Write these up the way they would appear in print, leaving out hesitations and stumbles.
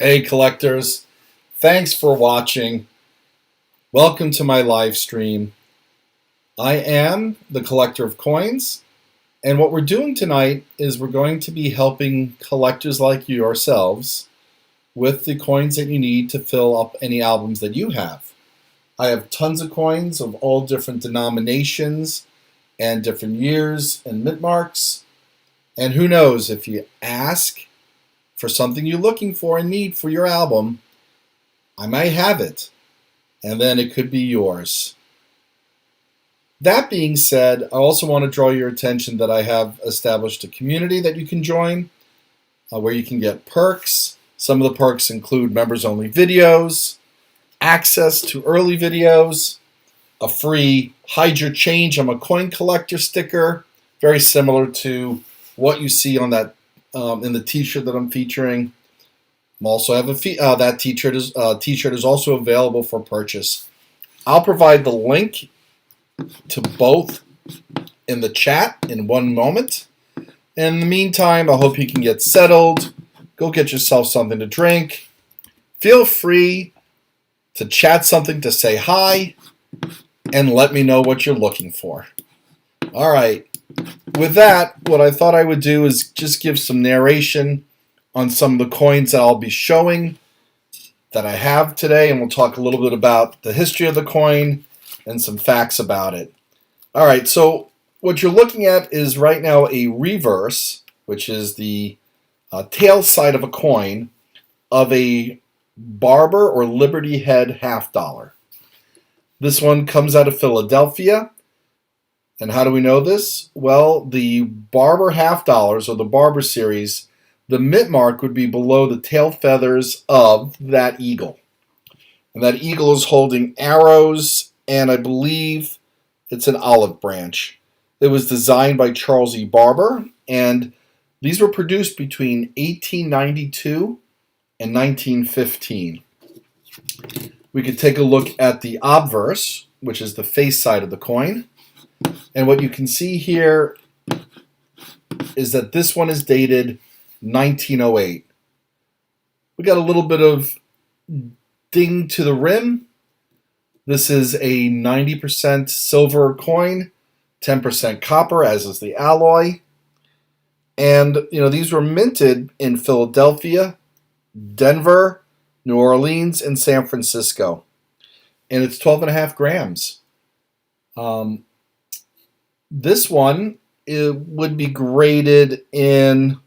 Hey collectors, thanks for watching. Welcome to my live stream. I am the collector of coins, and what we're doing tonight is we're going to be helping collectors like you yourselves with the coins that you need to fill up any albums that you have. I have tons of coins of all different denominations and different years and mint marks, and who knows, if you ask for something you're looking for and need for your album, I might have it, and then it could be yours. That being said, I also want to draw your attention that I have established a community that you can join where you can get perks. Some of the perks include members-only videos, access to early videos, a free Hide Your Change I'm a Coin Collector sticker, very similar to what you see on that in the t-shirt that I'm featuring. I'm also have that t-shirt is also available for purchase. I'll provide the link to both in the chat in one moment. In the meantime, I hope you can get settled. Go get yourself something to drink. Feel free to chat something to say hi and let me know what you're looking for. All right. With that, what I thought I would do is just give some narration on some of the coins that I'll be showing that I have today, and we'll talk a little bit about the history of the coin and some facts about it. All right, so what you're looking at is right now a reverse, which is the tail side of a coin of a Barber or Liberty Head $50. This one comes out of Philadelphia. And how do we know this? Well, the Barber $50 or the Barber series, the mint mark would be below the tail feathers of that eagle. And that eagle is holding arrows, and I believe it's an olive branch. It was designed by Charles E. Barber, and these were produced between 1892 and 1915. We could take a look at the obverse, which is the face side of the coin. And what you can see here is that this one is dated 1908. We got a little bit of ding to the rim. This is a 90% silver coin, 10% copper, as is the alloy. And, these were minted in Philadelphia, Denver, New Orleans, and San Francisco. And it's 12.5 grams. This one, it would be graded in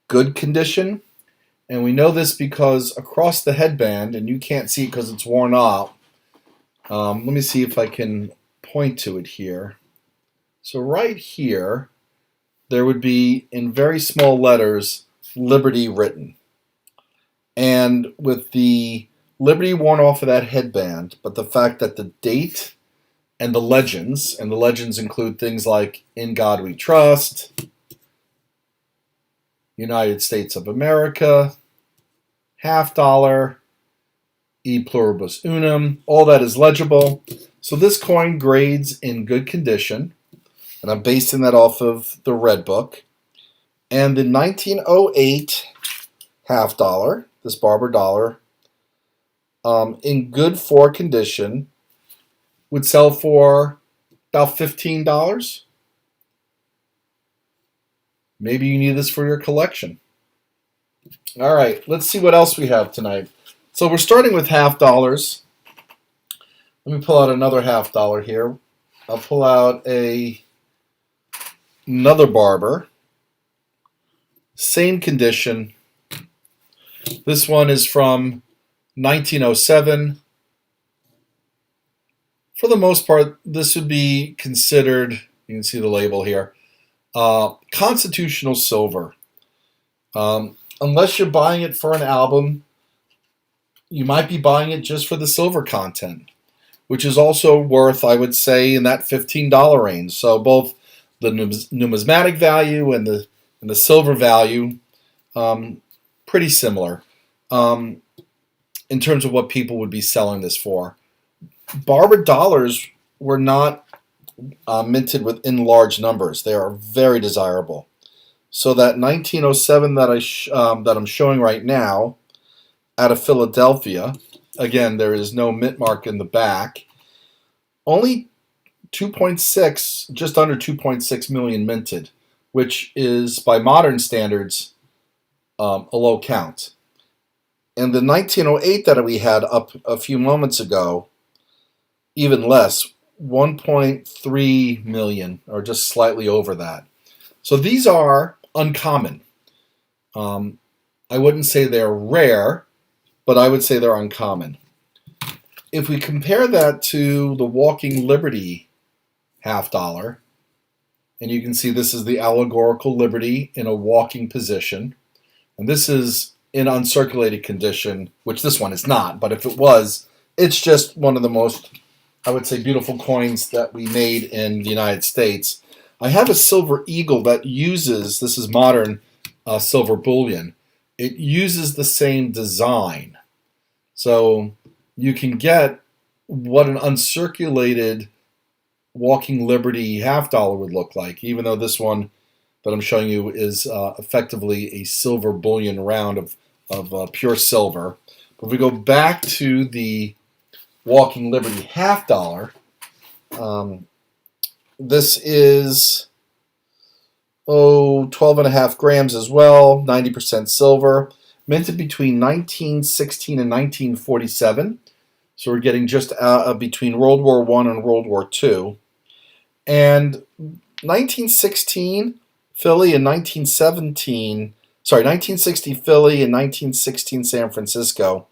good condition, and we know this because across the headband, and you can't see it because it's worn off. Let me see if I can point to it here. So right here, there would be in very small letters, Liberty written. And with the Liberty worn off of that headband, but the fact that the date and the legends include things like In God We Trust, United States of America, $50, E Pluribus Unum, all that is legible. So this coin grades in good condition, and I'm basing that off of the Red Book. And the 1908 $50, this Barber dollar, in good for condition, would sell for about $15. Maybe you need this for your collection. All right, let's see what else we have tonight. So we're starting with $50. Let me pull out another $50 here. I'll pull out another Barber. Same condition. This one is from 1907. For the most part, this would be considered, you can see the label here, constitutional silver. Unless you're buying it for an album, you might be buying it just for the silver content, which is also worth, I would say, in that $15 range. So both the numismatic value and the silver value pretty similar in terms of what people would be selling this for. Barber dollars were not minted in large numbers. They are very desirable. So that 1907 that I'm showing right now out of Philadelphia, again, there is no mint mark in the back. Only 2.6, just under 2.6 million minted, which is by modern standards a low count. And the 1908 that we had up a few moments ago, even less, 1.3 million, or just slightly over that. So these are uncommon. I wouldn't say they're rare, but I would say they're uncommon. If we compare that to the Walking Liberty $50, and you can see this is the allegorical liberty in a walking position, and this is in uncirculated condition, which this one is not, but if it was, it's just one of the most, I would say, beautiful coins that we made in the United States. I have a silver eagle that uses, this is modern silver bullion, it uses the same design. So you can get what an uncirculated Walking Liberty $50 would look like, even though this one that I'm showing you is effectively a silver bullion round of pure silver. But if we go back to the Walking Liberty $50, this is 12.5 grams as well, 90% silver, minted between 1916 and 1947. So we're getting just between World War I and World War II. And 1916 Philly and 1960 Philly and 1916 San Francisco.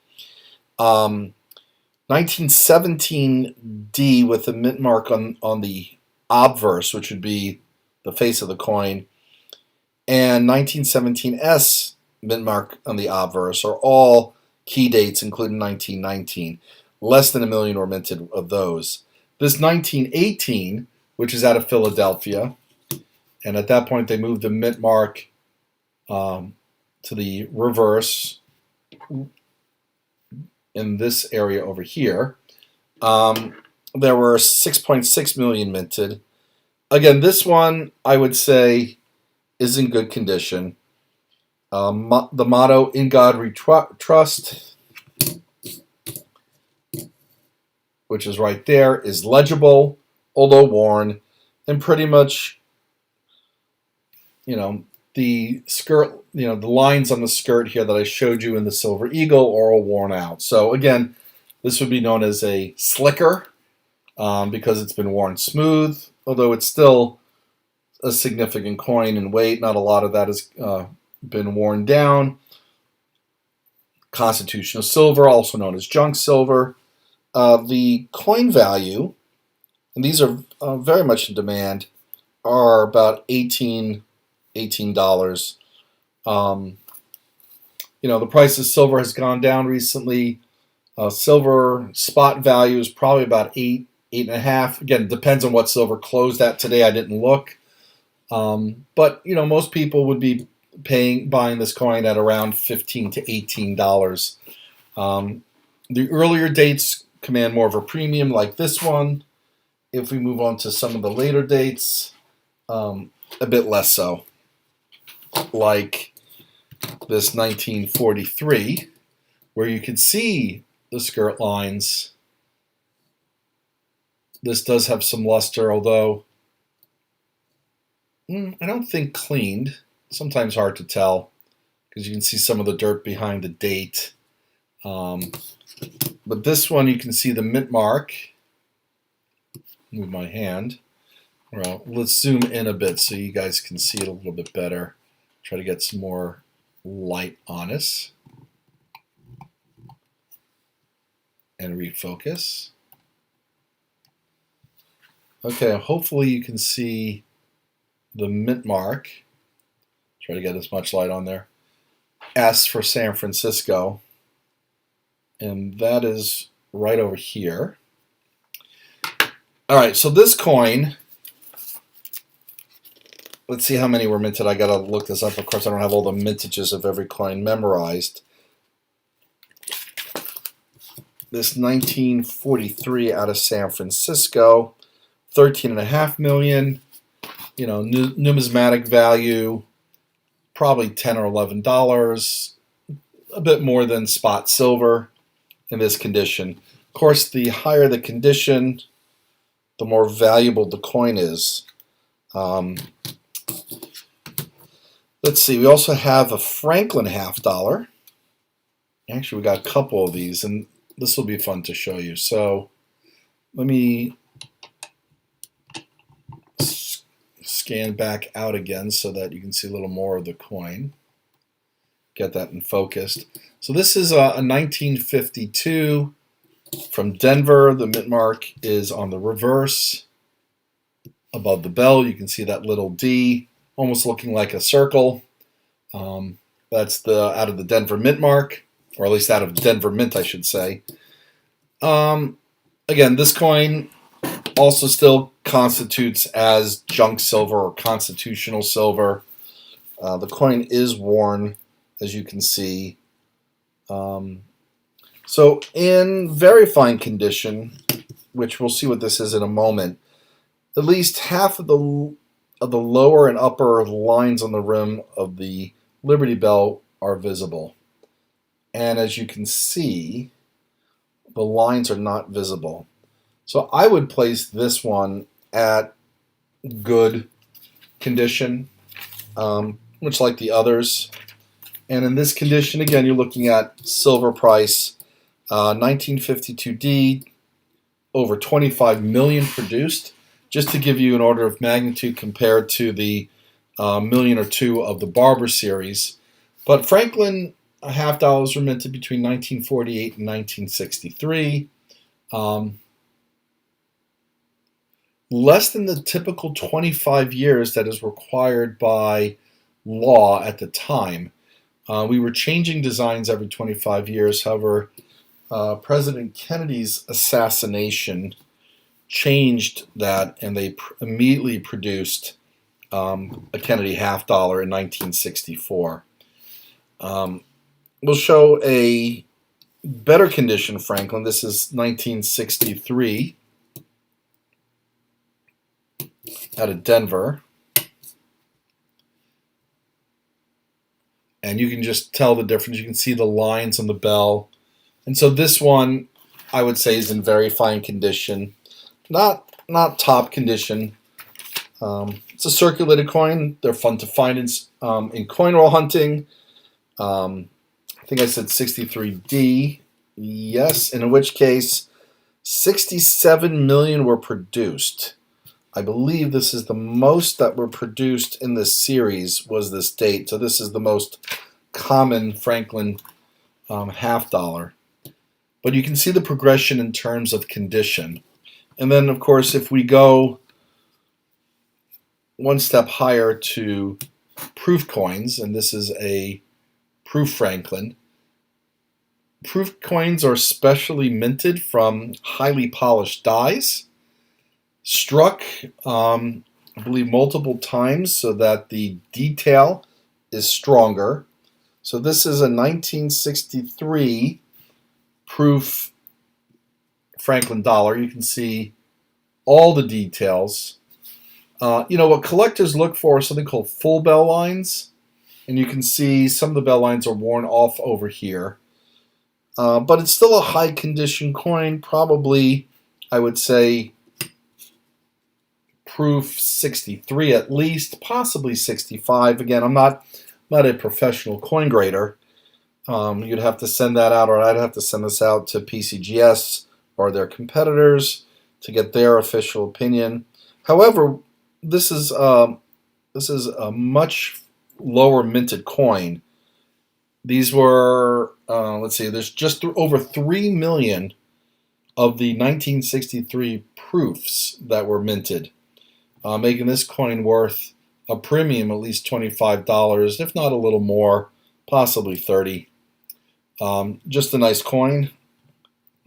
1917 D with the mint mark on the obverse, which would be the face of the coin, and 1917 S mint mark on the obverse are all key dates, including 1919. Less than 1 million were minted of those. This 1918, which is out of Philadelphia, and at that point they moved the mint mark to the reverse in this area over here. There were 6.6 million minted. Again, this one I would say is in good condition. The motto, "In God We Trust," which is right there, is legible, although worn, and pretty much, the skirt, the lines on the skirt here that I showed you in the Silver Eagle are all worn out. So again, this would be known as a slicker because it's been worn smooth, although it's still a significant coin in weight. Not a lot of that has been worn down. Constitutional silver, also known as junk silver. The coin value, and these are very much in demand, are about $18. The price of silver has gone down recently. Silver spot value is probably about 8.5. Again, it depends on what silver closed at today. I didn't look. But most people would be buying this coin at around $15 to $18. The earlier dates command more of a premium, like this one. If we move on to some of the later dates, a bit less so. Like this 1943, where you can see the skirt lines. This does have some luster, although I don't think cleaned. Sometimes hard to tell because you can see some of the dirt behind the date. But this one, you can see the mint mark. Move my hand. Well, let's zoom in a bit so you guys can see it a little bit better. Try to get some more light on us. And refocus. Okay, hopefully you can see the mint mark. Try to get as much light on there. S for San Francisco. And that is right over here. All right, so this coin let's see how many were minted. I gotta look this up. Of course, I don't have all the mintages of every coin memorized. This 1943 out of San Francisco, 13.5 million. You know, numismatic value, probably $10 or $11. A bit more than spot silver in this condition. Of course, the higher the condition, the more valuable the coin is. Let's see, we also have a Franklin $50. Actually, we got a couple of these, and this will be fun to show you. So let me scan back out again so that you can see a little more of the coin. Get that in focused. So this is a 1952 from Denver. The mint mark is on the reverse. Above the bell, you can see that little D, almost looking like a circle. That's out of the Denver mint mark, or at least out of Denver mint, I should say. Again, this coin also still constitutes as junk silver or constitutional silver. The coin is worn, as you can see. So in very fine condition, which we'll see what this is in a moment, at least half of the lower and upper lines on the rim of the Liberty Bell are visible. And as you can see, the lines are not visible. So I would place this one at good condition, much like the others. And in this condition, again, you're looking at silver price, 1952D, over 25 million produced, just to give you an order of magnitude compared to the million or two of the Barber series. But Franklin $50 were minted between 1948 and 1963. Less than the typical 25 years that is required by law at the time. We were changing designs every 25 years. However, President Kennedy's assassination changed that, and they immediately produced a Kennedy $50 in 1964. We'll show a better condition Franklin. This is 1963 out of Denver. And you can just tell the difference. You can see the lines on the bell. And so this one, I would say, is in very fine condition. Not top condition. It's a circulated coin. They're fun to find in coinroll hunting. I think I said 63D. Yes, in which case 67 million were produced. I believe this is the most that were produced in this series was this date. So this is the most common Franklin $50. But you can see the progression in terms of condition. And then, of course, if we go one step higher to proof coins, and this is a proof Franklin. Proof coins are specially minted from highly polished dies, struck, I believe, multiple times so that the detail is stronger. So this is a 1963 proof Franklin dollar. You can see all the details. What collectors look for is something called full bell lines, and you can see some of the bell lines are worn off over here. But it's still a high condition coin, probably, I would say, proof 63 at least, possibly 65. Again, I'm not a professional coin grader. You'd have to send that out, or I'd have to send this out to PCGS or their competitors to get their official opinion. However, this is a much lower minted coin. These were, let's see, there's just over 3 million of the 1963 proofs that were minted, making this coin worth a premium, at least $25, if not a little more, possibly $30. Just a nice coin.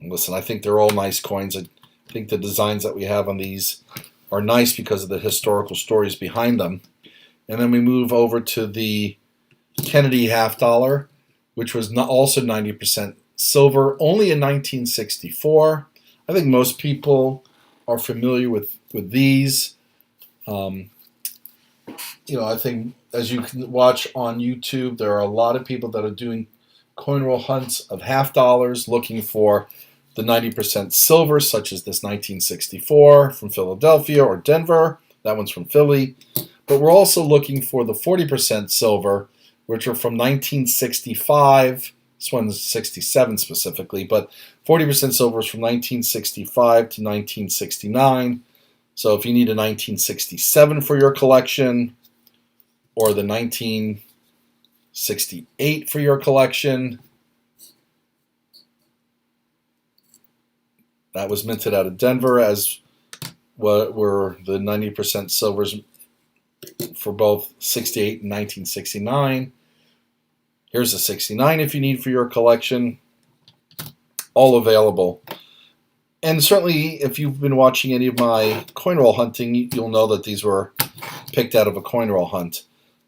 Listen, I think they're all nice coins. I think the designs that we have on these are nice because of the historical stories behind them. And then we move over to the Kennedy half dollar, which was also 90% silver, only in 1964. I think most people are familiar with these. I think as you can watch on YouTube, there are a lot of people that are doing coin roll hunts of half dollars looking for the 90% silver, such as this 1964 from Philadelphia or Denver. That one's from Philly. But we're also looking for the 40% silver, which are from 1965. This one's 67 specifically, but 40% silver is from 1965 to 1969. So if you need a 1967 for your collection, or the 1968 for your collection, that was minted out of Denver, as what were the 90% silvers for both 68 and 1969. Here's a 69 if you need for your collection. All available. And certainly, if you've been watching any of my coin roll hunting, you'll know that these were picked out of a coin roll hunt.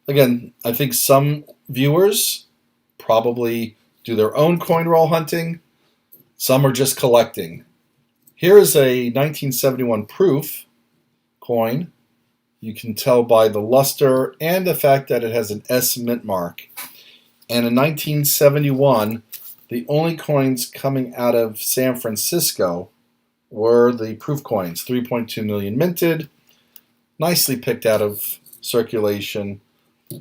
Again, I think some viewers probably do their own coin roll hunting. Some are just collecting. Here is a 1971 proof coin. You can tell by the luster and the fact that it has an S mint mark. And in 1971, the only coins coming out of San Francisco were the proof coins, 3.2 million minted, nicely picked out of circulation.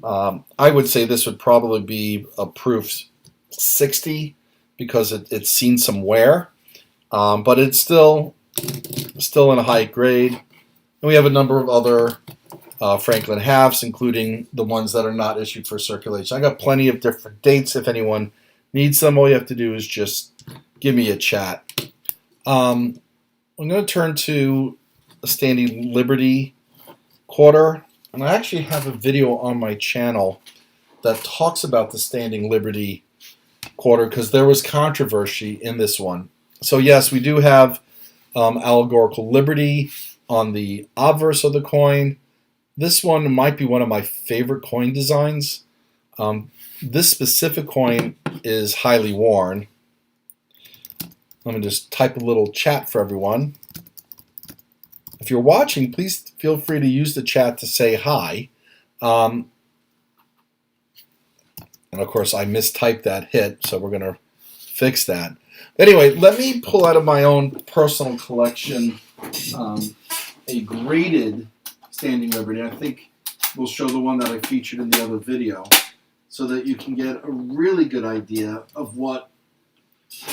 I would say this would probably be a proof 60 because it's seen some wear, but it's still in a high grade. And we have a number of other Franklin halves, including the ones that are not issued for circulation. I got plenty of different dates. If anyone needs them, all you have to do is just give me a chat. I'm going to turn to a Standing Liberty quarter. And I actually have a video on my channel that talks about the Standing Liberty quarter because there was controversy in this one. So yes, we do have allegorical liberty on the obverse of the coin. This one might be one of my favorite coin designs. This specific coin is highly worn. Let me just type a little chat for everyone. If you're watching, please feel free to use the chat to say hi. And of course, I mistyped that hit, so we're going to fix that. But anyway, let me pull out of my own personal collection a graded Standing Liberty. I think we'll show the one that I featured in the other video so that you can get a really good idea of what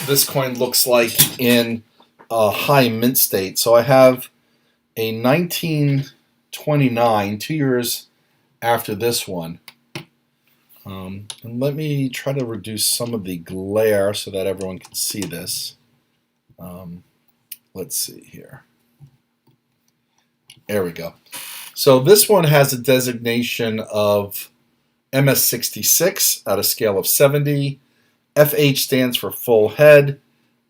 this coin looks like in a high mint state. So I have a 1929, 2 years after this one. And let me try to reduce some of the glare so that everyone can see this. Let's see here. There we go. So this one has a designation of MS66 at a scale of 70. FH stands for full head.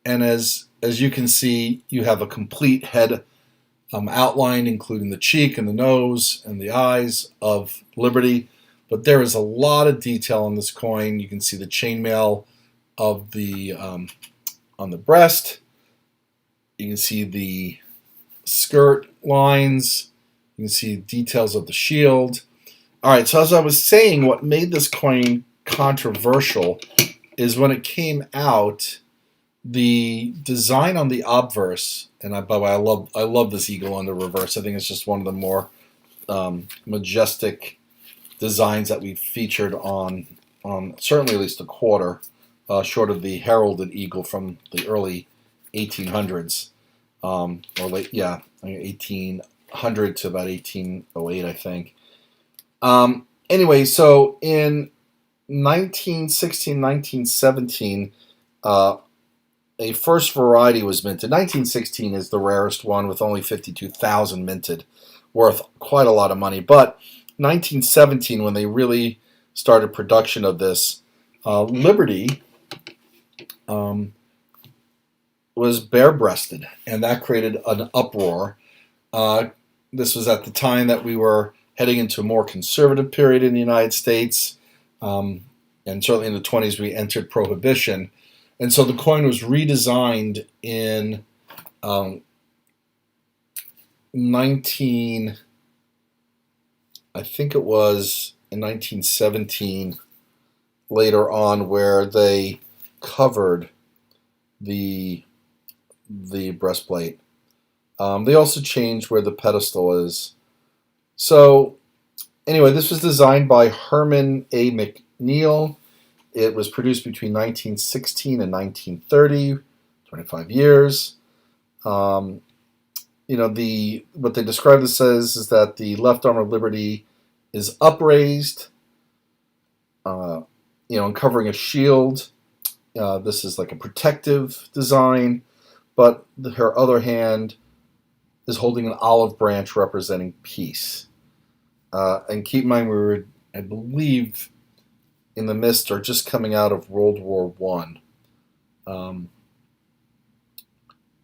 And as you can see, you have a complete head outline, including the cheek and the nose and the eyes of Liberty. But there is a lot of detail on this coin. You can see the chainmail of the on the breast. You can see the skirt lines. You can see details of the shield. All right, so as I was saying, what made this coin controversial is when it came out, the design on the obverse, and by the way, I love this eagle on the reverse. I think it's just one of the more majestic designs that we've featured on certainly at least a quarter, short of the heralded eagle from the early 1800s, or late, 1800 to about 1808, I think. Anyway, so in 1916, 1917, a first variety was minted. 1916 is the rarest one with only 52,000 minted, worth quite a lot of money. But 1917, when they really started production of this, Liberty was bare-breasted, and that created an uproar. This was at the time that we were heading into a more conservative period in the United States. And certainly in the 20s, we entered Prohibition. And so the coin was redesigned in 1917, later on, where they covered the breastplate. They also changed where the pedestal is. So anyway, this was designed by Herman A. McNeil. It was produced between 1916 and 1930, 25 years. What they describe this as is that the left arm of liberty is upraised, and covering a shield. This is like a protective design, but her other hand is holding an olive branch representing peace. And keep in mind, we were, I believe, in the midst or just coming out of World War I.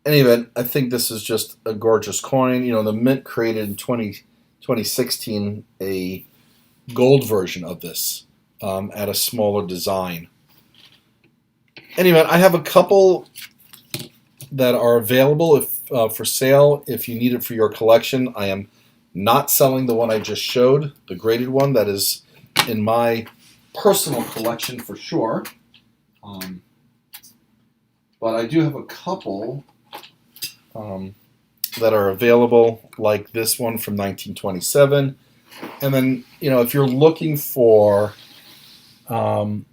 Anyway, I think this is just a gorgeous coin. The Mint created in 2016 a gold version of this at a smaller design. Anyway, I have a couple that are available for sale if you need it for your collection. I am not selling the one I just showed, the graded one. That is in my personal collection for sure. But I do have a couple that are available, like this one from 1927. And then, if you're looking for, hey,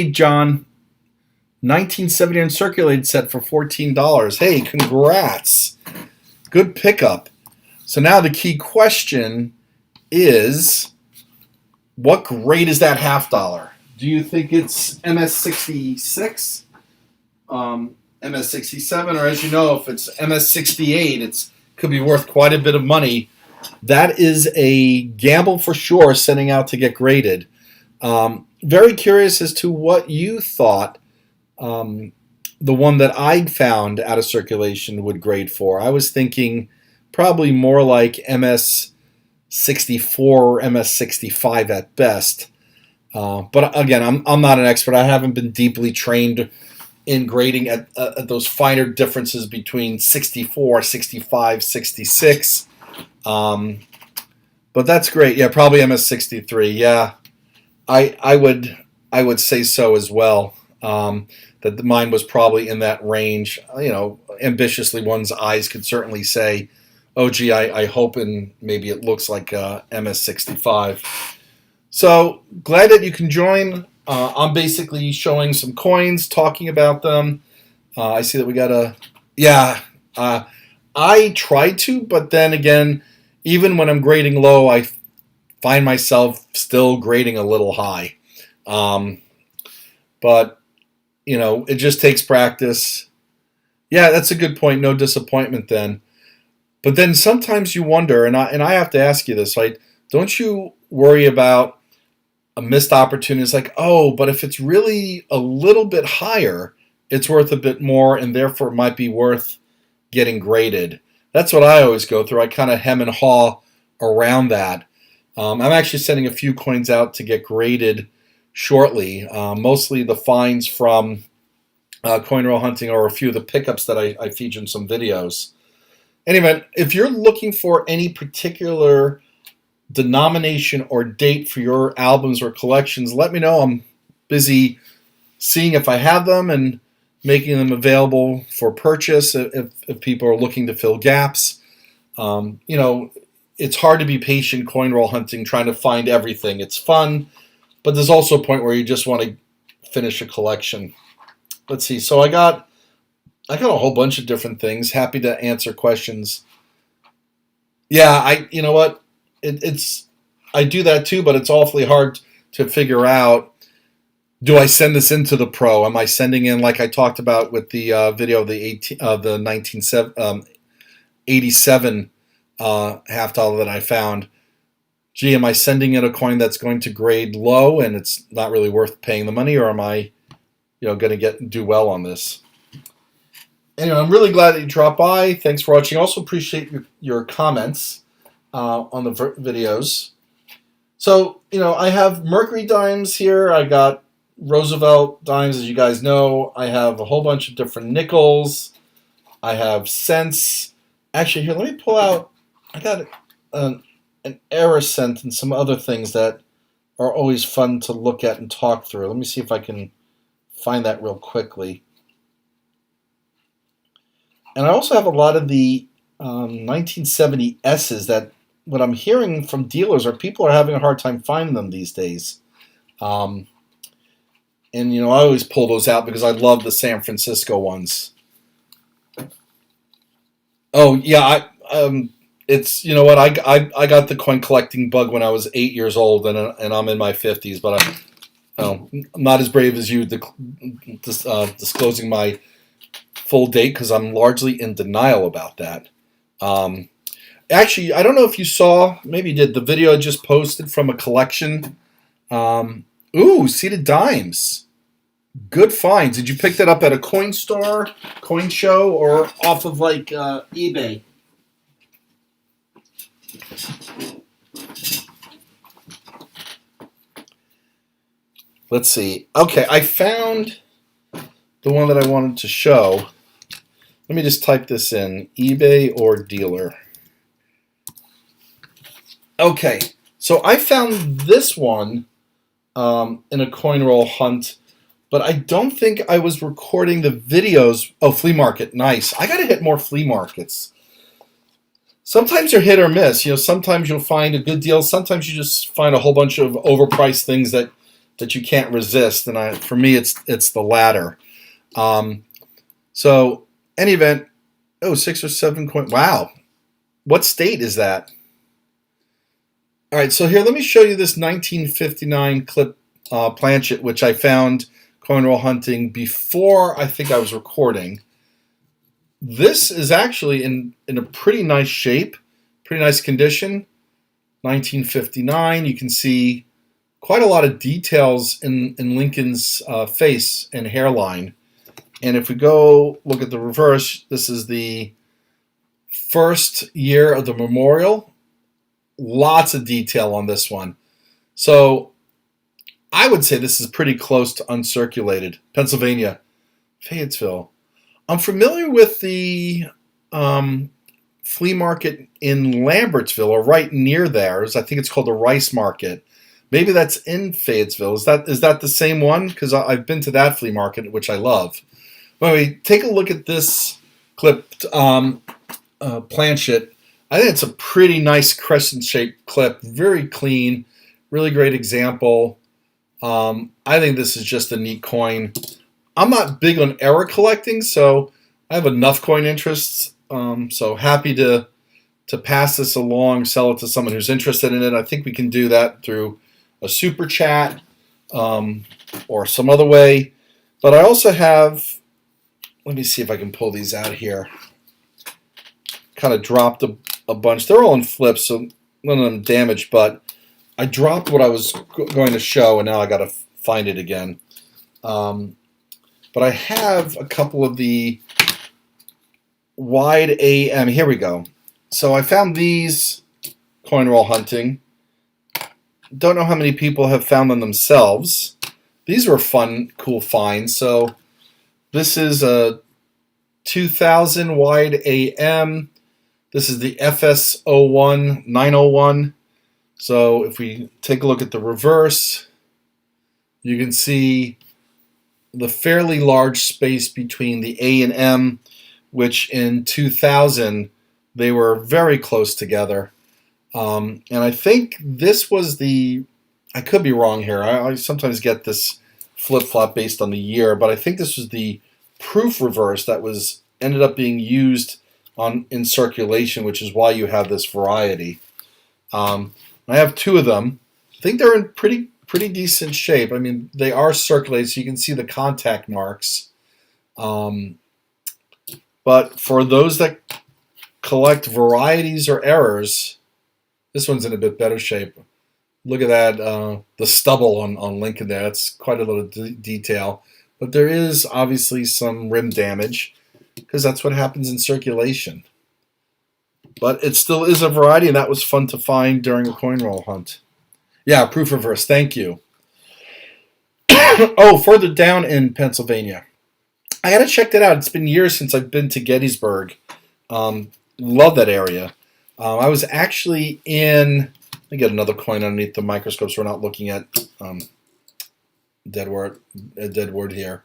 John, 1970 uncirculated set for $14. Hey, congrats. Good pickup. So now the key question is, what grade is that half dollar? Do you think it's MS66, MS67, or as you know, if it's MS68, it could be worth quite a bit of money. That is a gamble for sure, setting out to get graded. Very curious as to what you thought the one that I found out of circulation would grade for. I was thinking probably more like MS64 or MS65 at best. But again, I'm not an expert. I haven't been deeply trained in grading at those finer differences between 64, 65, 66. But that's great. Yeah, probably MS63. Yeah, I would say so as well. That mine was probably in that range. Ambitiously, one's eyes could certainly say, "Oh, gee, I hope and maybe it looks like MS65." So glad that you can join. I'm basically showing some coins, talking about them. I see that we got a... Yeah, I try to, but then again, even when I'm grading low, I find myself still grading a little high. But, it just takes practice. Yeah, that's a good point. No disappointment then. But then sometimes you wonder, and I have to ask you this, right? Don't you worry about a missed opportunity? It's like, oh, but if it's really a little bit higher, it's worth a bit more, and therefore it might be worth getting graded. That's what I always go through. I kind of hem and haw around that. I'm actually sending a few coins out to get graded shortly. Mostly the finds from coinroll hunting, or a few of the pickups that I feature in some videos. Anyway, if you're looking for any particular denomination or date for your albums or collections, let me know. I'm busy seeing if I have them and making them available for purchase if people are looking to fill gaps. It's hard to be patient coinroll hunting, trying to find everything. It's fun, but there's also a point where you just want to finish a collection. Let's see. So I got a whole bunch of different things. Happy to answer questions. Yeah, you know what? I do that too, but it's awfully hard to figure out. Do I send this into the pro? Am I sending in, like I talked about with the video of the 1987 half dollar that I found? Gee, am I sending in a coin that's going to grade low and it's not really worth paying the money, or am I, going to do well on this? Anyway, I'm really glad that you dropped by. Thanks for watching. Also appreciate your comments. on the videos. So, I have Mercury dimes here. I got Roosevelt dimes, as you guys know. I have a whole bunch of different nickels. I have cents. Actually, here, let me pull out. I got an error cent and some other things that are always fun to look at and talk through. Let me see if I can find that real quickly. And I also have a lot of the 1970 S's that what I'm hearing from dealers are people are having a hard time finding them these days. And, I always pull those out because I love the San Francisco ones. Oh, yeah, it's, what, I got the coin collecting bug when I was 8 years old, and I'm in my 50s, but I'm not as brave as you disclosing my full date because I'm largely in denial about that. Actually, I don't know if you saw, maybe you did, the video I just posted from a collection. Seated dimes. Good finds. Did you pick that up at a coin store, coin show, or off of eBay? Let's see. Okay, I found the one that I wanted to show. Let me just type this in, eBay or dealer. Okay, so I found this one in a coin roll hunt, but I don't think I was recording the videos. Oh, flea market, nice. I got to hit more flea markets. Sometimes they're hit or miss. Sometimes you'll find a good deal. Sometimes you just find a whole bunch of overpriced things that you can't resist. And for me, it's the latter. So, any event, 6 or 7 coin. Wow, what state is that? All right, so here, let me show you this 1959 clip planchet, which I found coin roll hunting before I think I was recording. This is actually in a pretty nice shape, pretty nice condition. 1959, you can see quite a lot of details in Lincoln's face and hairline. And if we go look at the reverse, this is the first year of the memorial. Lots of detail on this one. So I would say this is pretty close to uncirculated. Pennsylvania, Fayetteville. I'm familiar with the flea market in Lambertsville, or right near there. I think it's called the Rice Market. Maybe that's in Fayetteville. Is that the same one? Because I've been to that flea market, which I love. Anyway, take a look at this clipped planchet. I think it's a pretty nice crescent-shaped clip, very clean, really great example. I think this is just a neat coin. I'm not big on error collecting, so I have enough coin interests. So happy to pass this along, sell it to someone who's interested in it. I think we can do that through a super chat or some other way. But I also have, let me see if I can pull these out here. Kind of dropped a bunch. They're all in flips, so none of them damaged, but I dropped what I was going to show, and now I got to find it again. But I have a couple of the wide AM. Here we go. So I found these coin roll hunting. Don't know how many people have found them themselves. These were fun, cool finds. So this is a 2000 wide AM. This is the FS01 901. So if we take a look at the reverse, you can see the fairly large space between the A and M, which in 2000, they were very close together. And I think this was I could be wrong here. I sometimes get this flip-flop based on the year, but I think this was the proof reverse that ended up being used in circulation, which is why you have this variety. I have 2 of them. I think they're in pretty decent shape. I mean, they are circulated, so you can see the contact marks. But for those that collect varieties or errors, this one's in a bit better shape. Look at that, the stubble on Lincoln there. That's quite a little detail. But there is obviously some rim damage, because that's what happens in circulation. But it still is a variety, and that was fun to find during a coin roll hunt. Yeah, proof reverse. Thank you. Oh, further down in Pennsylvania. I got to check that out. It's been years since I've been to Gettysburg. Love that area. I was actually in. Let me get another coin underneath the microscope so we're not looking at dead word here.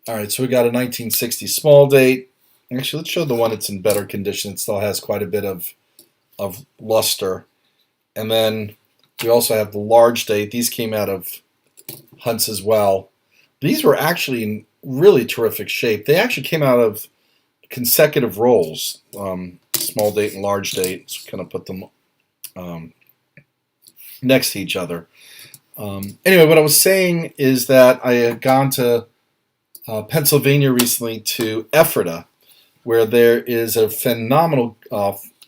All right, so we got a 1960 small date. Actually, let's show the one that's in better condition. It still has quite a bit of luster. And then we also have the large date. These came out of hunts as well. These were actually in really terrific shape. They actually came out of consecutive rolls, small date and large date. So kind of put them next to each other. Anyway, what I was saying is that I had gone to Pennsylvania recently to Ephrata, where there is a phenomenal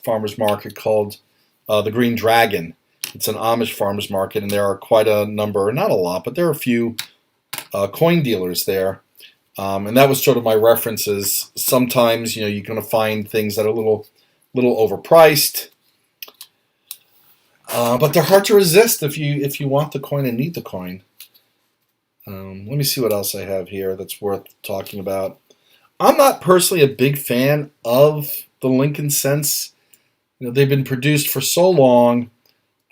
farmers market called the Green Dragon. It's an Amish farmers market, and there are quite a number, not a lot, but there are a few coin dealers there. And that was sort of my references. Sometimes, you're going to find things that are a little overpriced, but they're hard to resist if you want the coin and need the coin. Let me see what else I have here that's worth talking about. I'm not personally a big fan of the Lincoln cents. They've been produced for so long,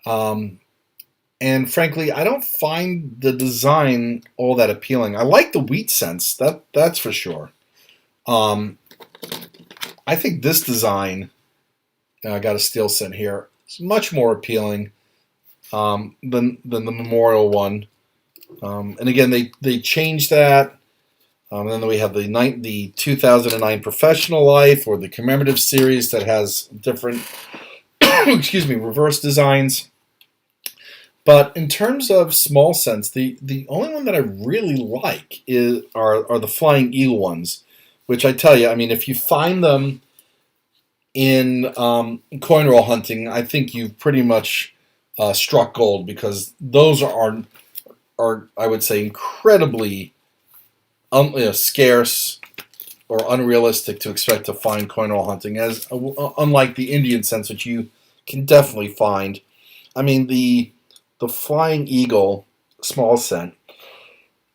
and frankly, I don't find the design all that appealing. I like the wheat cents, that's for sure. I think this design, I got a steel cent here, is much more appealing than the memorial one. And again, they changed that. And then we have the 2009 Professional Life, or the commemorative series that has different reverse designs. But in terms of small cents, the only one that I really like are the Flying Eagle ones, which I tell you, I mean, if you find them in coin roll hunting, I think you've pretty much struck gold, because those are I would say incredibly scarce or unrealistic to expect to find coin roll hunting, as unlike the Indian cents, which you can definitely find. I mean, the Flying Eagle small cent.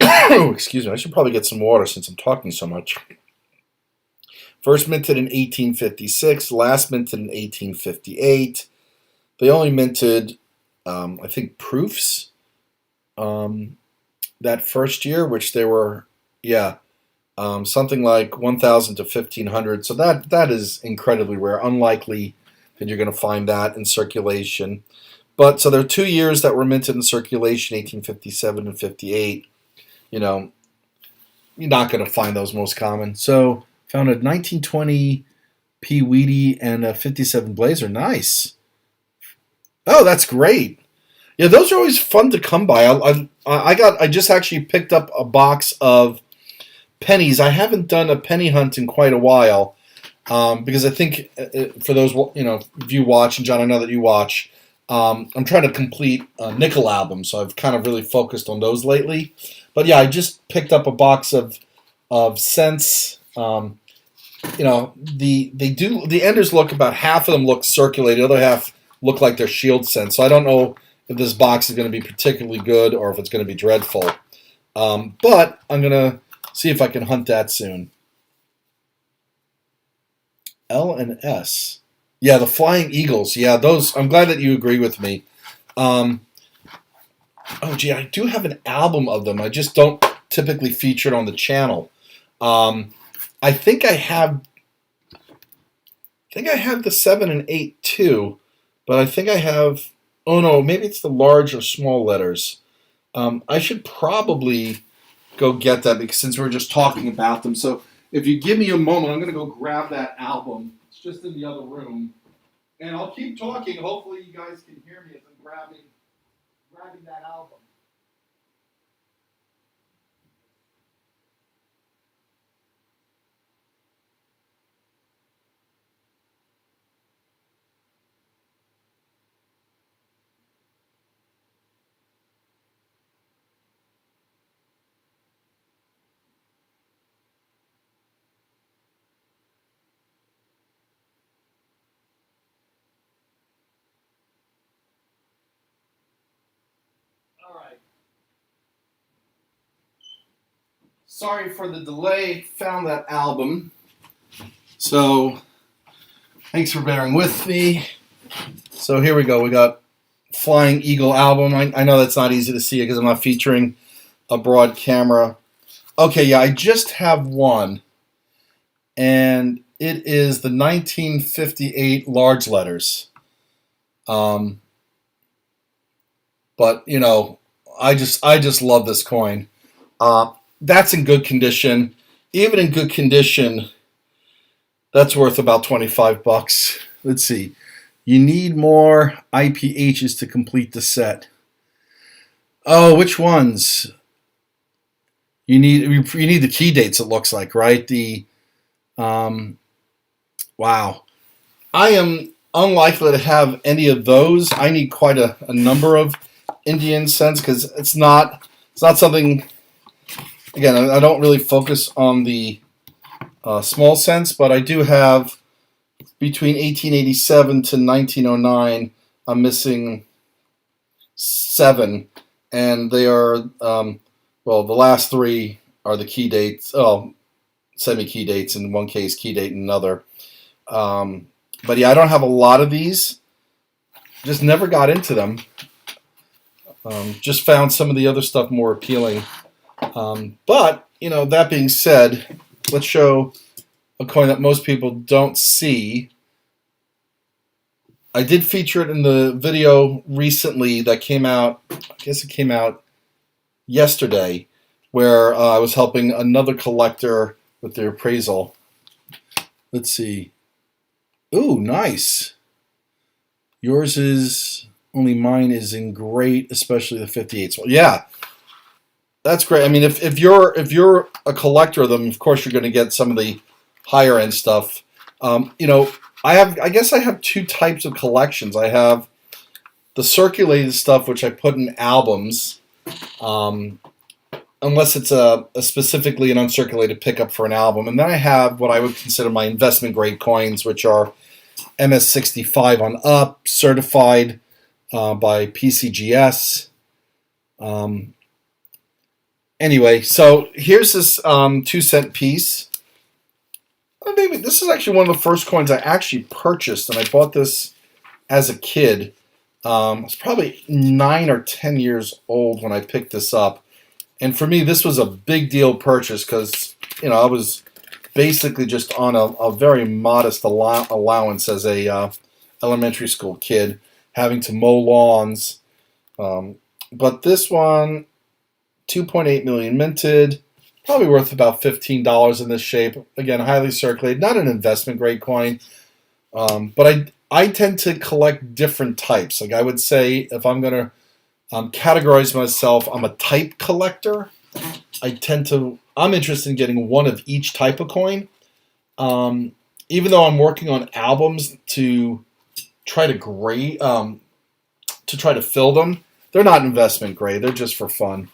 Excuse me. I should probably get some water since I'm talking so much. First minted in 1856, last minted in 1858. They only minted, I think, proofs that first year, which they were, something like 1,000 to 1,500. So that is incredibly rare. Unlikely that you're going to find that in circulation. But so there are 2 years that were minted in circulation, 1857 and 58. You're not going to find those most common. So found a 1920 P. Weedy and a 57 Blazer. Nice. Oh, that's great. Yeah, those are always fun to come by. I just actually picked up a box of pennies. I haven't done a penny hunt in quite a while, because I think for those, if you watch, and John, I know that you watch, I'm trying to complete nickel albums, so I've kind of really focused on those lately. But yeah, I just picked up a box of cents. The enders look, about half of them look circulated, the other half look like they're shield cents. So I don't know if this box is going to be particularly good or if it's going to be dreadful. But I'm going to see if I can hunt that soon. L and S. Yeah, the Flying Eagles. Yeah, those. I'm glad that you agree with me. I do have an album of them. I just don't typically feature it on the channel. I think I have the 7 and 8 too, but I think I have. Oh no, maybe it's the large or small letters. I should probably go get that, because since we're just talking about them. So if you give me a moment, I'm going to go grab that album. It's just in the other room, and I'll keep talking. Hopefully, you guys can hear me as I'm grabbing that album. Sorry for the delay. Found that album. So, thanks for bearing with me. So here we go. We got Flying Eagle album. I know that's not easy to see because I'm not featuring a broad camera. Okay, yeah, I just have one. And it is the 1958 large letters. But, you know, I just love this coin. That's in good condition. Even in good condition, that's worth about 25 bucks. Let's see. You need more IPHs to complete the set. Oh, which ones? You need the key dates, it looks like, right? Wow. I am unlikely to have any of those. I need quite a number of Indian cents because it's not something. Again, I don't really focus on the small cents, but I do have between 1887 to 1909. I'm missing 7, and they are well. The last 3 are the key dates. Oh, semi-key dates in one case, key date in another. But yeah, I don't have a lot of these. Just never got into them. Just found some of the other stuff more appealing. But, you know, that being said, let's show a coin that most people don't see. I did feature it in the video recently that came out, I guess it came out yesterday, where I was helping another collector with their appraisal. Let's see. Ooh, nice. Yours is, only mine is in great, especially the 58s. Well, yeah. That's great. I mean, if you're a collector of them, of course you're going to get some of the higher end stuff. You know, I guess I have 2 types of collections. I have the circulated stuff, which I put in albums, unless it's a specifically an uncirculated pickup for an album. And then I have what I would consider my investment grade coins, which are MS65 on up, certified by PCGS. Anyway, so here's this 2-cent piece. Maybe this is actually one of the first coins I actually purchased, and I bought this as a kid. I was probably 9 or 10 years old when I picked this up. And for me, this was a big deal purchase because, you know, I was basically just on a very modest allowance as a elementary school kid, having to mow lawns. But this one, 2.8 million minted, probably worth about $15 in this shape. Again, highly circulated, not an investment grade coin. But I tend to collect different types. Like I would say, if I'm going to categorize myself, I'm a type collector. I'm interested in getting one of each type of coin. Even though I'm working on albums to try to grade, to try to fill them, they're not investment grade. They're just for fun.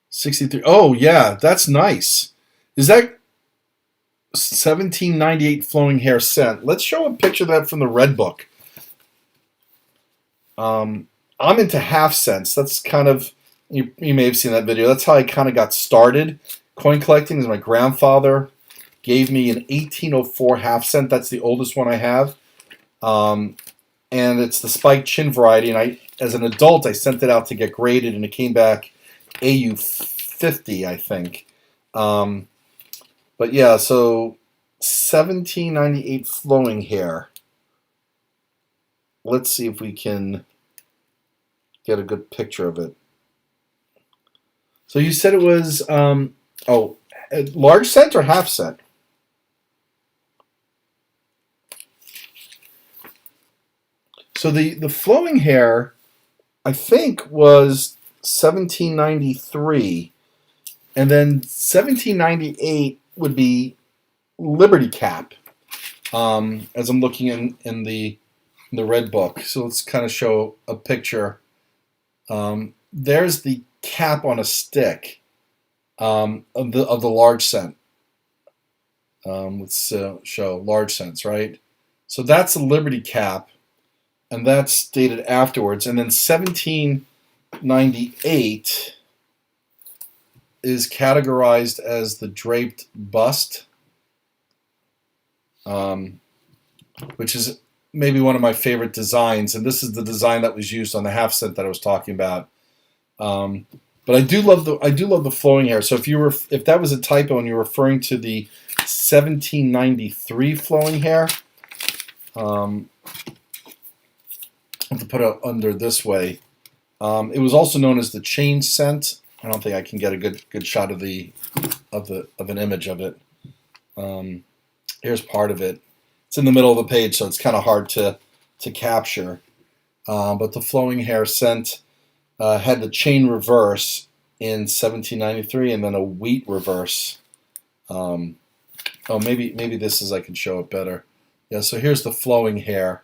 63. Oh yeah, that's nice. Is that 1798 flowing hair cent? Let's show a picture of that from the Red Book. I'm into half cents. That's kind of, you may have seen that video. That's how I kind of got started. Coin collecting is my grandfather gave me an 1804 half cent. That's the oldest one I have. And it's the spiked chin variety. And as an adult, I sent it out to get graded, and it came back AU 50, I think. But yeah, so 1798 flowing hair. Let's see if we can get a good picture of it. So you said it was, large cent or half cent? So the flowing hair, I think, was 1793, and then 1798 would be Liberty Cap, as I'm looking in the Red Book. So let's kind of show a picture. There's the cap on a stick of the large cent. Let's show large cents, right? So that's a Liberty Cap, and that's dated afterwards. And then 1798 is categorized as the draped bust, which is maybe one of my favorite designs, and this is the design that was used on the half cent that I was talking about. But I do love the flowing hair. So if that was a typo and you're referring to the 1793 flowing hair, I have to put it under this way. It was also known as the chain cent. I don't think I can get a good shot of an image of it. Here's part of it. It's in the middle of the page, so it's kind of hard to capture. But the flowing hair cent had the chain reverse in 1793, and then a wheat reverse. Maybe this is, I can show it better. Yeah, so here's the flowing hair.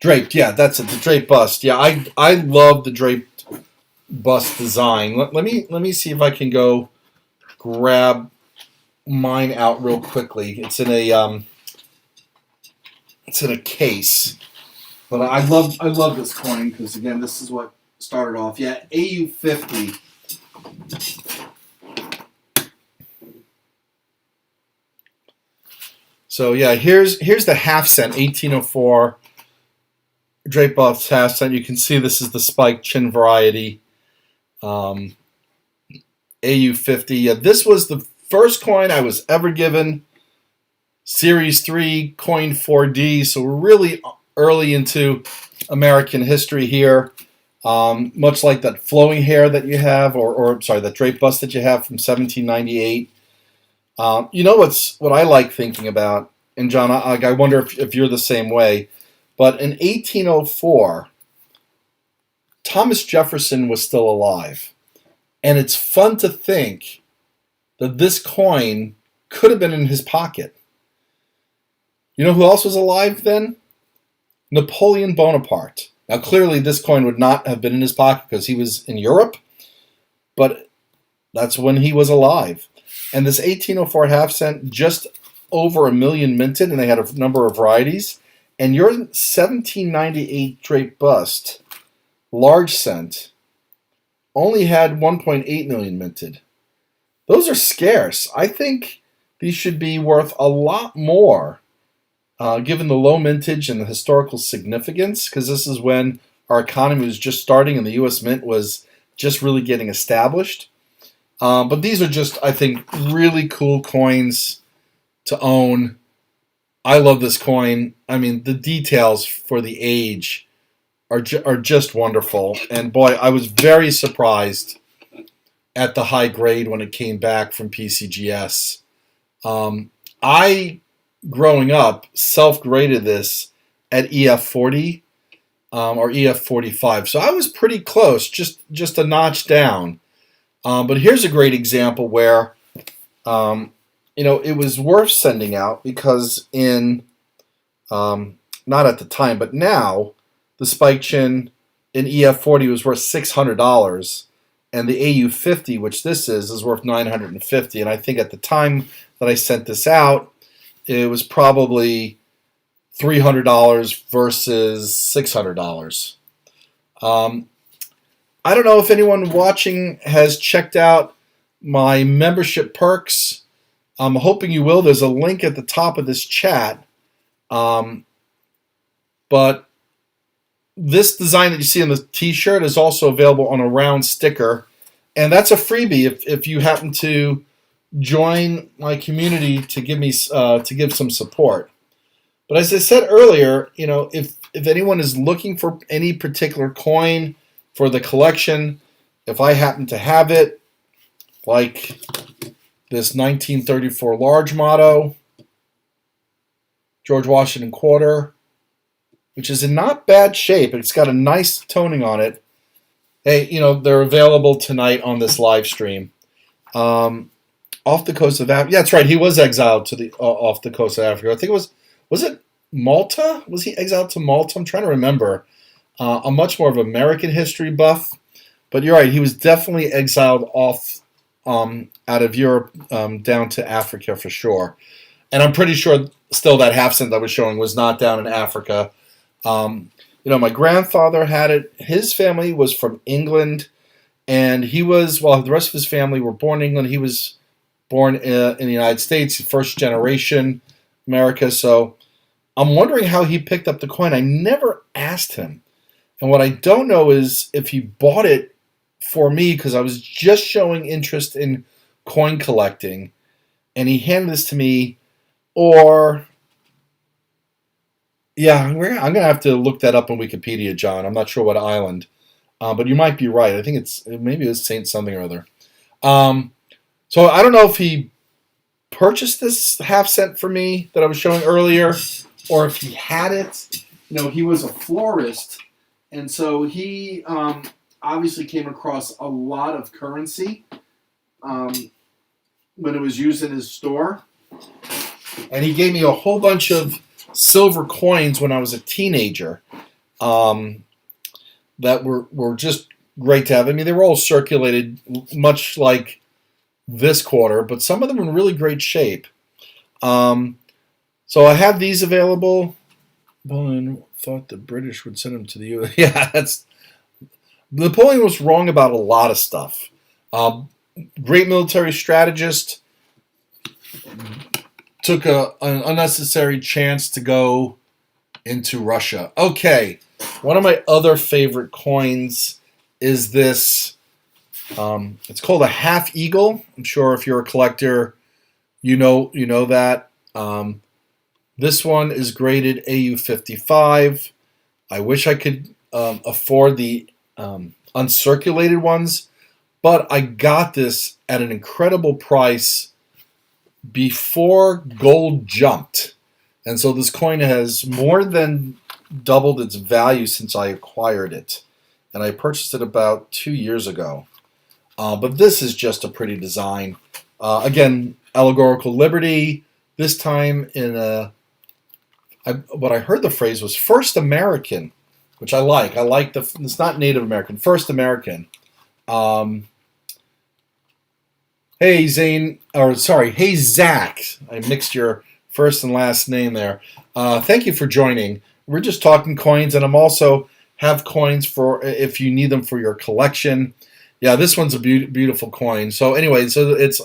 Draped, yeah, that's it, the draped bust. Yeah, I love the draped bust design. Let me see if I can go grab mine out real quickly. It's in a case. But I love this coin because, again, this is what started off. Yeah, AU50. So yeah, here's the half cent, 1804 draped bust half cent. You can see this is the spiked chin variety. AU50. Yeah, this was the first coin I was ever given. Series 3, coin 4D. So we're really early into American history here. Much like that flowing hair that you have, that draped bust that you have from 1798. You know what I like thinking about, and John, I wonder if you're the same way, but in 1804, Thomas Jefferson was still alive. And it's fun to think that this coin could have been in his pocket. You know who else was alive then? Napoleon Bonaparte. Now, clearly, this coin would not have been in his pocket because he was in Europe, but that's when he was alive. And this 1804 half cent, just over 1 million minted, and they had a number of varieties. And your 1798 draped bust, large cent, only had 1.8 million minted. Those are scarce. I think these should be worth a lot more, given the low mintage and the historical significance, because this is when our economy was just starting and the U.S. Mint was just really getting established. But these are just, I think, really cool coins to own. I love this coin. I mean, the details for the age are just wonderful. And boy, I was very surprised at the high grade when it came back from PCGS. I, growing up, self-graded this at EF40 or EF45. So I was pretty close, just a notch down. But here's a great example where, it was worth sending out because not at the time, but now, the spike chin in EF40 was worth $600, and the AU50, which this is worth $950. And I think at the time that I sent this out, it was probably $300 versus $600. I don't know if anyone watching has checked out my membership perks. I'm hoping you will. There's a link at the top of this chat. But this design that you see on the t-shirt is also available on a round sticker. And that's a freebie if you happen to join my community to give some support. But as I said earlier, if anyone is looking for any particular coin for the collection, if I happen to have it, like this 1934 large motto, George Washington quarter, which is in not bad shape. It's got a nice toning on it. Hey, they're available tonight on this live stream. Off the coast of Africa. Yeah, that's right. He was exiled to the off the coast of Africa. I think it was it Malta? Was he exiled to Malta? I'm trying to remember. I'm much more of an American history buff, but you're right. He was definitely exiled off out of Europe down to Africa for sure. And I'm pretty sure still that half cent I was showing was not down in Africa. My grandfather had it. His family was from England, And he was, well, the rest of his family were born in England. He was born in the United States, first generation America. So I'm wondering how he picked up the coin. I never asked him. And what I don't know is if he bought it for me because I was just showing interest in coin collecting and he handed this to me, or yeah, I'm going to have to look that up on Wikipedia, John. I'm not sure what island, but you might be right. I think maybe it's Saint something or other. So I don't know if he purchased this half cent for me that I was showing earlier, or if he had it. He was a florist, and so he obviously came across a lot of currency when it was used in his store. And he gave me a whole bunch of silver coins when I was a teenager that were just great to have. I mean, they were all circulated much like this quarter, but some of them in really great shape. So I have these available. Napoleon thought the British would send them to the U.S. Yeah, Napoleon was wrong about a lot of stuff. Great military strategist. Took an unnecessary chance to go into Russia. Okay, one of my other favorite coins is this. It's called a half eagle. I'm sure if you're a collector, you know that. This one is graded AU55. I wish I could afford the uncirculated ones, but I got this at an incredible price before gold jumped. And so this coin has more than doubled its value since I acquired it. And I purchased it about 2 years ago. But this is just a pretty design. Again, allegorical liberty. This time in what I heard the phrase was first American, which I like. I like it's not Native American, first American. Hey Zane, hey Zach. I mixed your first and last name there. Thank you for joining. We're just talking coins, and I'm also have coins for if you need them for your collection. Yeah, this one's a beautiful coin. So anyway, so it's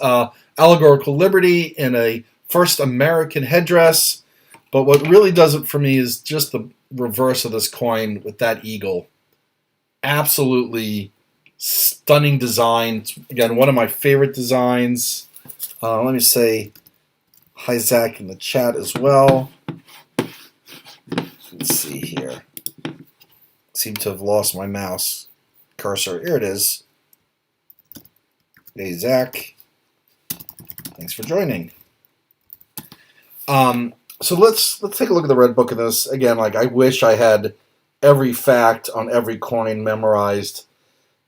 allegorical liberty in a first American headdress. But what really does it for me is just the reverse of this coin with that eagle. Absolutely stunning design. Again, one of my favorite designs. Let me say hi, Zach, in the chat as well. Let's see here. Seem to have lost my mouse cursor. Here it is. Hey, Zach. Thanks for joining. So let's take a look at the red book of this. Again, I wish I had every fact on every coin memorized.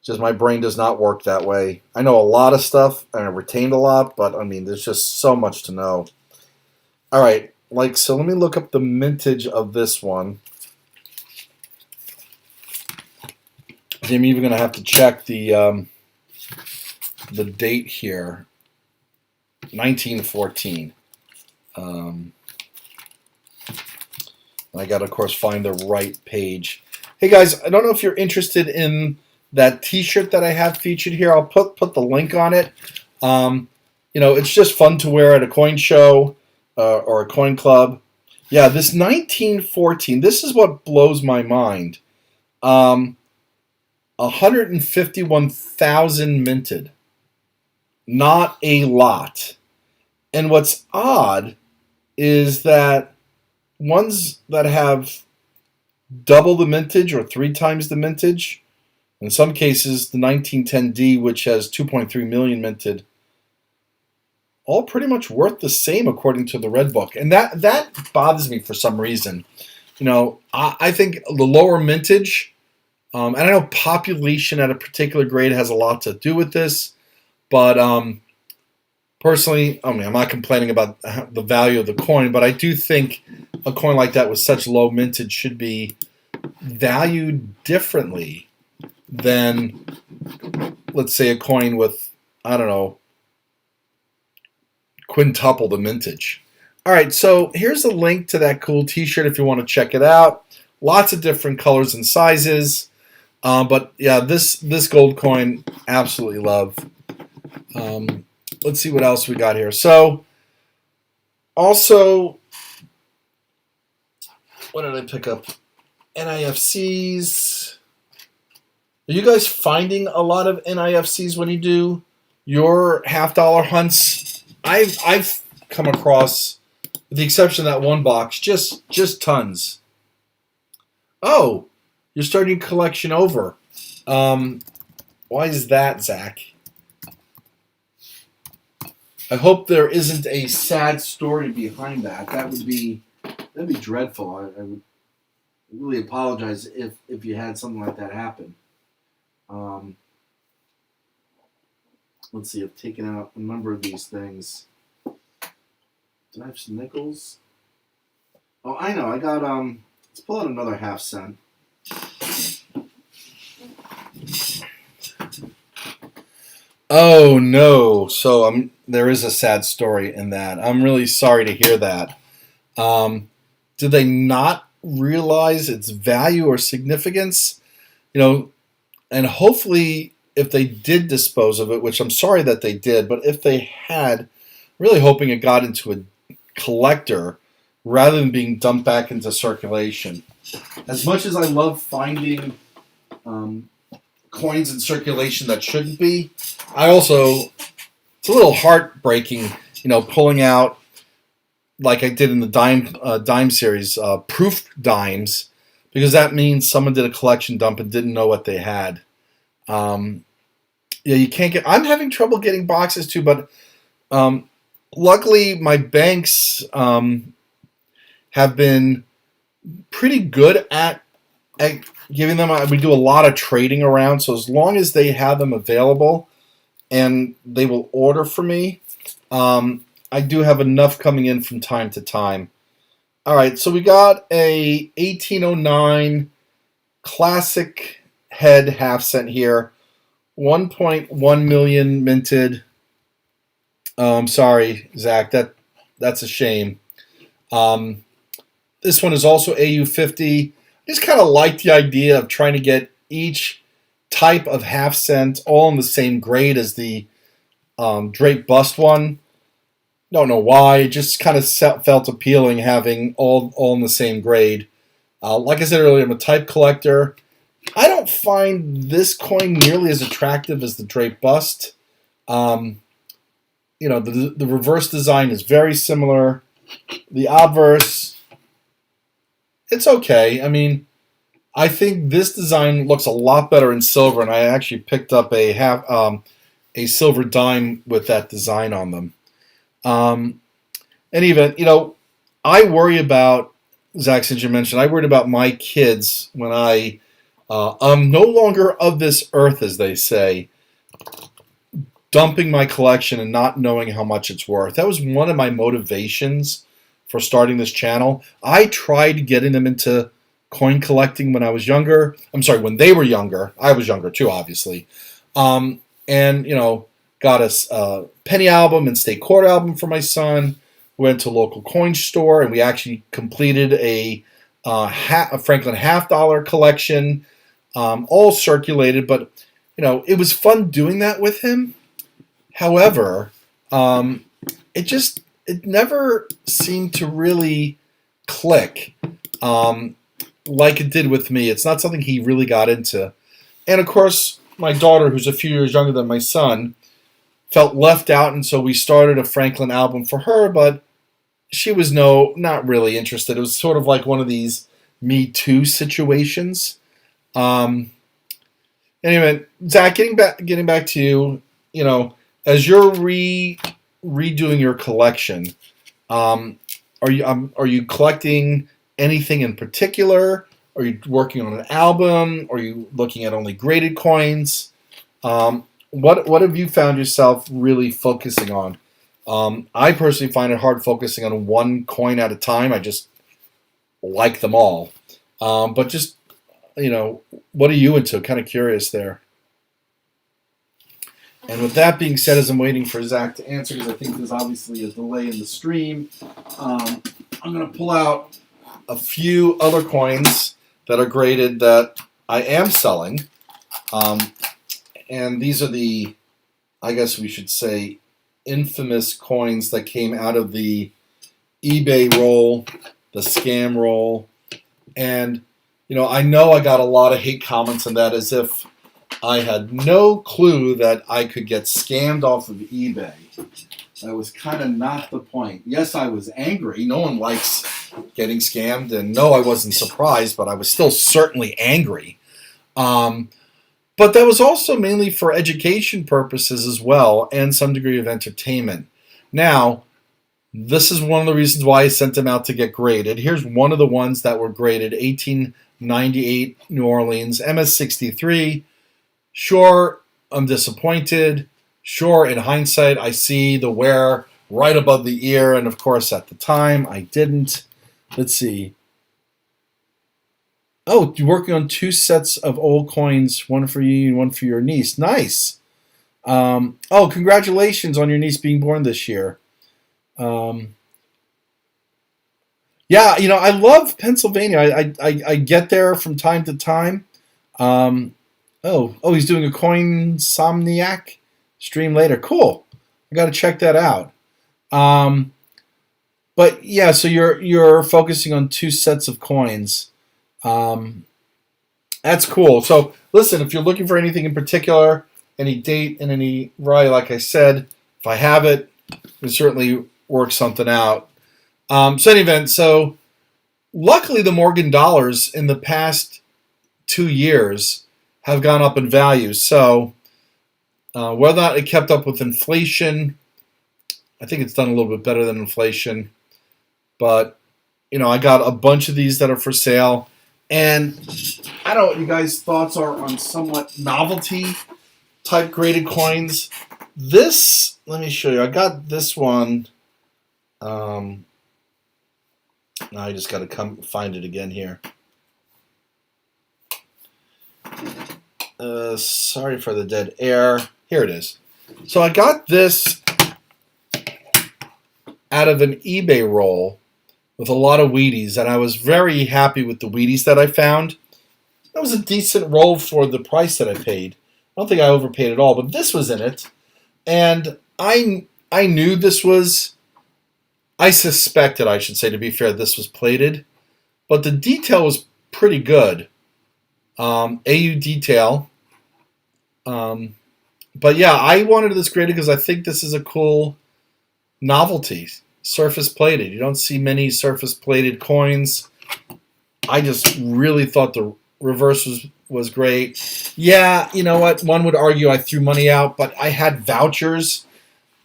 Just my brain does not work that way. I know a lot of stuff and I've retained a lot, but I mean, there's just so much to know. All right, so let me look up the mintage of this one. I'm even going to have to check the date here. 1914. I got to, of course, find the right page. Hey guys, I don't know if you're interested in that T-shirt that I have featured here. I'll put the link on it. It's just fun to wear at a coin show or a coin club. Yeah, this 1914. This is what blows my mind. 151,000 minted. Not a lot. And what's odd is that ones that have double the mintage or 3 times the mintage, in some cases the 1910D, which has 2.3 million minted, all pretty much worth the same according to the red book. And that bothers me for some reason. I think the lower mintage, and I know population at a particular grade has a lot to do with this, but personally, I'm not complaining about the value of the coin, but I do think a coin like that with such low mintage should be valued differently than, let's say, a coin with, I don't know, quintuple the mintage. All right, so here's a link to that cool T-shirt if you want to check it out. Lots of different colors and sizes. But yeah, this gold coin, absolutely love. Let's see what else we got here. So, also, what did I pick up? NIFCs. Are you guys finding a lot of NIFCs when you do your $50 hunts? I've come across, with the exception of that one box, just tons. Oh, you're starting your collection over. Why is that, Zach? I hope there isn't a sad story behind that. That'd be dreadful. I would really apologize if you had something like that happen. Let's see. I've taken out a number of these things. Did I have some nickels? Oh, I know. I got let's pull out another half cent. Oh no! So there is a sad story in that. I'm really sorry to hear that. Did they not realize its value or significance? And hopefully, if they did dispose of it, which I'm sorry that they did, but if they had, really hoping it got into a collector rather than being dumped back into circulation. As much as I love finding coins in circulation that shouldn't be, it's a little heartbreaking, pulling out, like I did in the dime series, proof dimes, because that means someone did a collection dump and didn't know what they had. You can't get. I'm having trouble getting boxes too, but luckily my banks have been pretty good at giving them. We do a lot of trading around, so as long as they have them available and they will order for me, I do have enough coming in from time to time. All right, so we got a 1809 classic head half cent here, 1.1 million minted. Sorry, Zach, that's a shame. This one is also AU50. I just kind of like the idea of trying to get each type of half cent all in the same grade as the Drake bust one. Don't know why. It just kind of felt appealing having all in the same grade. Like I said earlier, I'm a type collector. I don't find this coin nearly as attractive as the Drake bust. The reverse design is very similar. The obverse, it's okay. I mean, I think this design looks a lot better in silver, and I actually picked up a silver dime with that design on them. And even, I worry about, Zach, since you mentioned, I worried about my kids when I'm no longer of this earth, as they say, dumping my collection and not knowing how much it's worth. That was one of my motivations for starting this channel. I tried getting them into coin collecting when I was younger. I'm sorry, when they were younger. I was younger too, obviously. Got a penny album and state court album for my son. Went to a local coin store, and we actually completed a Franklin $50 collection, all circulated. But it was fun doing that with him. However, it never seemed to really click like it did with me. It's not something he really got into. And of course, my daughter, who's a few years younger than my son, felt left out, and so we started a Franklin album for her, but she was not really interested. It was sort of like one of these Me Too situations. Anyway, Zach, getting back to you, as you're redoing your collection, are you collecting anything in particular? Are you working on an album? Are you looking at only graded coins? What have you found yourself really focusing on? I personally find it hard focusing on one coin at a time. I just like them all. But just, what are you into? Kind of curious there. And with that being said, as I'm waiting for Zach to answer, because I think there's obviously a delay in the stream, I'm going to pull out a few other coins that are graded that I am selling, and these are the, I guess we should say, infamous coins that came out of the eBay roll, the scam roll, and I know I got a lot of hate comments on that, as if I had no clue that I could get scammed off of eBay. That was kind of not the point. Yes, I was angry. No one likes getting scammed, and no, I wasn't surprised, but I was still certainly angry. But that was also mainly for education purposes as well, and some degree of entertainment. Now, this is one of the reasons why I sent them out to get graded. Here's one of the ones that were graded: 1898 New Orleans, MS63. Sure, I'm disappointed. Sure, in hindsight, I see the wear right above the ear, and of course, at the time, I didn't. Let's see. Oh, you're working on 2 sets of old coins, one for you and one for your niece. Nice. Oh, congratulations on your niece being born this year. Yeah, I love Pennsylvania. I get there from time to time. Oh, he's doing a Coinsomniac stream later. Cool. I got to check that out. But yeah, so you're focusing on 2 sets of coins. That's cool. So listen, if you're looking for anything in particular, any date and any variety, like I said, if I have it, we certainly work something out. So any event, so luckily the Morgan dollars in the past 2 years have gone up in value. So whether or not it kept up with inflation, I think it's done a little bit better than inflation. But I got a bunch of these that are for sale. And I don't know what you guys' thoughts are on somewhat novelty type graded coins. This, let me show you. I got this one. Now I just got to come find it again here. Sorry for the dead air. Here it is. So I got this out of an eBay roll with a lot of Wheaties, and I was very happy with the Wheaties that I found. That was a decent roll for the price that I paid. I don't think I overpaid at all, but this was in it, and I knew this was, I suspected, I should say, to be fair, this was plated, but the detail was pretty good. AU detail. But yeah, I wanted this graded because I think this is a cool novelty. Surface plated. You don't see many surface plated coins. I just really thought the reverse was great. Yeah, you know what? One would argue I threw money out, but I had vouchers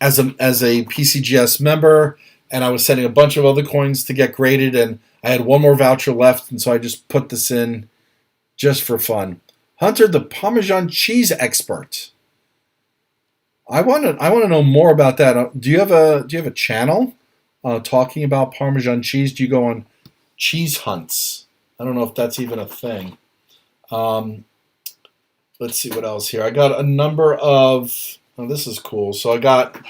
as a PCGS member, and I was sending a bunch of other coins to get graded, and I had one more voucher left, and so I just put this in just for fun. Hunter, the Parmesan cheese expert. I want to know more about that. Do you have a channel talking about Parmesan cheese? Do you go on cheese hunts? I don't know if that's even a thing. Let's see what else here. I got a number of. Oh, this is cool. So I got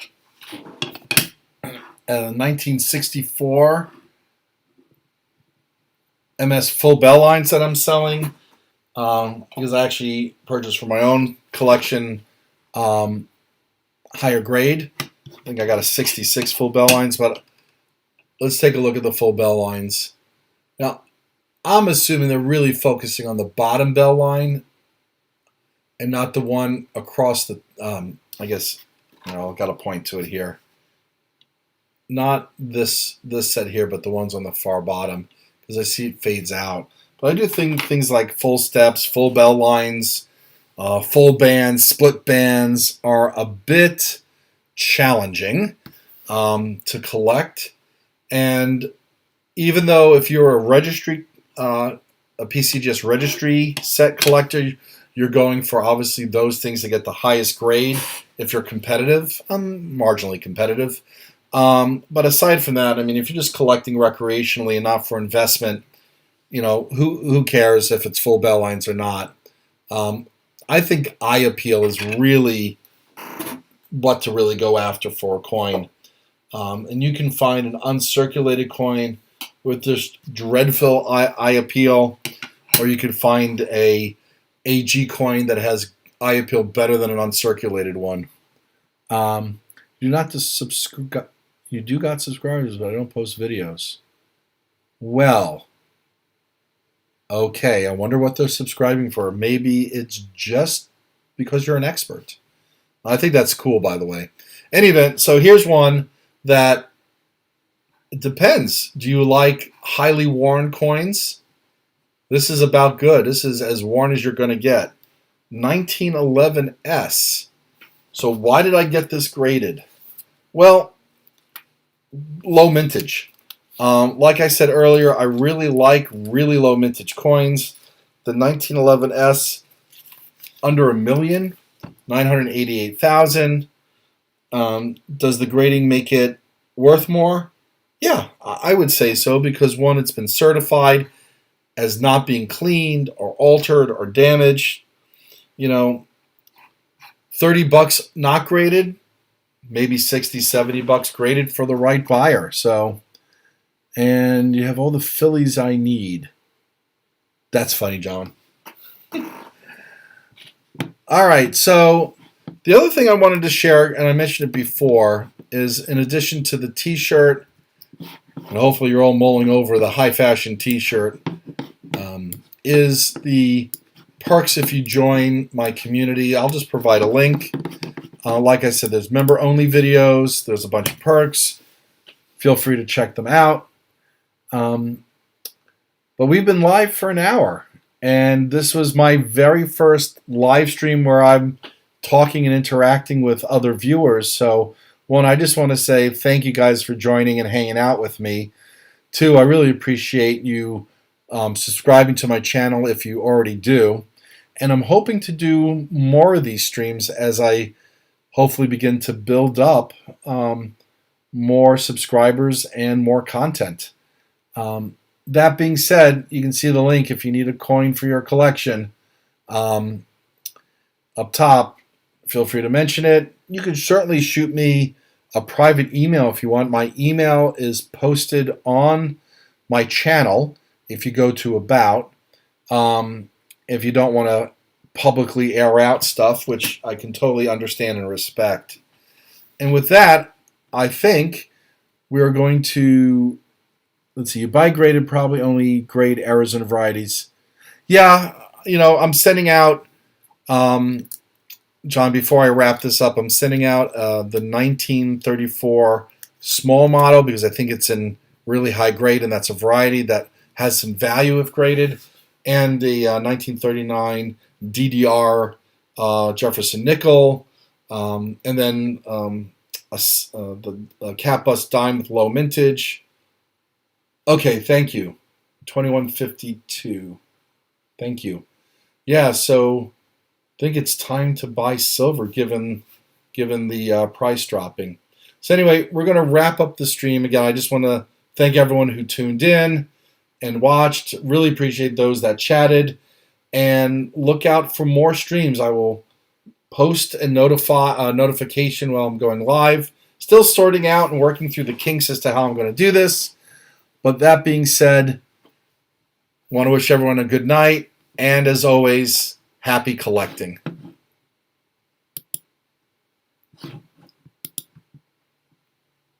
1964 MS full bell lines that I'm selling because I actually purchased for my own collection higher grade. I think I got a 66 full bell lines, but let's take a look at the full bell lines. Now, I'm assuming they're really focusing on the bottom bell line and not the one across the, I guess, I've got to point to it here. Not this set here, but the ones on the far bottom, because I see it fades out. But I do think things like full steps, full bell lines, full bands, split bands are a bit challenging to collect. And even though if you're a registry, a PCGS registry set collector, you're going for obviously those things that get the highest grade. If you're competitive, marginally competitive. But aside from that, I mean, if you're just collecting recreationally and not for investment, who cares if it's full bell lines or not? I think eye appeal is really what to really go after for a coin. And you can find an uncirculated coin with just dreadful eye appeal, or you can find a AG coin that has eye appeal better than an uncirculated one. You not to subscribe. You do got subscribers, but I don't post videos. Well, okay. I wonder what they're subscribing for. Maybe it's just because you're an expert. I think that's cool, by the way. Any event, so here's one that it depends. Do you like highly worn coins? This is about good. This is as worn as you're going to get. 1911S. So why did I get this graded? Well, low mintage. Like I said earlier, I really like really low mintage coins. The 1911S, under $1 million, 988,000. Does the grading make it worth more? Yeah, I would say so, because one, it's been certified as not being cleaned or altered or damaged. You know, $30 not graded, maybe $60, $70 graded for the right buyer. So, and you have all the fillies I need. That's funny, John. All right, so the other thing I wanted to share, and I mentioned it before, is in addition to the t-shirt, and hopefully you're all mulling over the high fashion t-shirt, is the perks if you join my community. I'll just provide a link. Like I said, there's member-only videos. There's a bunch of perks. Feel free to check them out. But we've been live for an hour, and this was my very first live stream where I'm talking and interacting with other viewers. So, one, I just want to say thank you guys for joining and hanging out with me. Two, I really appreciate you subscribing to my channel if you already do. And I'm hoping to do more of these streams as I hopefully begin to build up more subscribers and more content. That being said, you can see the link if you need a coin for your collection. Up top, feel free to mention it. You can certainly shoot me a private email if you want. My email is posted on my channel if you go to About. If you don't want to publicly air out stuff, which I can totally understand and respect. And with that, I think we are going to, let's see, you buy graded, probably only grade errors and varieties. Yeah, you know, I'm sending out, John, before I wrap this up, I'm sending out the 1934 small model because I think it's in really high grade, and that's a variety that has some value if graded, and the 1939 DDR Jefferson nickel, and then the cap bust dime with low mintage. Okay, thank you. 2152. Thank you. Yeah, so I think it's time to buy silver given the price dropping. So anyway, we're going to wrap up the stream. Again, I just want to thank everyone who tuned in and watched. Really appreciate those that chatted. And look out for more streams. I will post a notification while I'm going live. Still sorting out and working through the kinks as to how I'm going to do this. But that being said, I want to wish everyone a good night. And as always, happy collecting.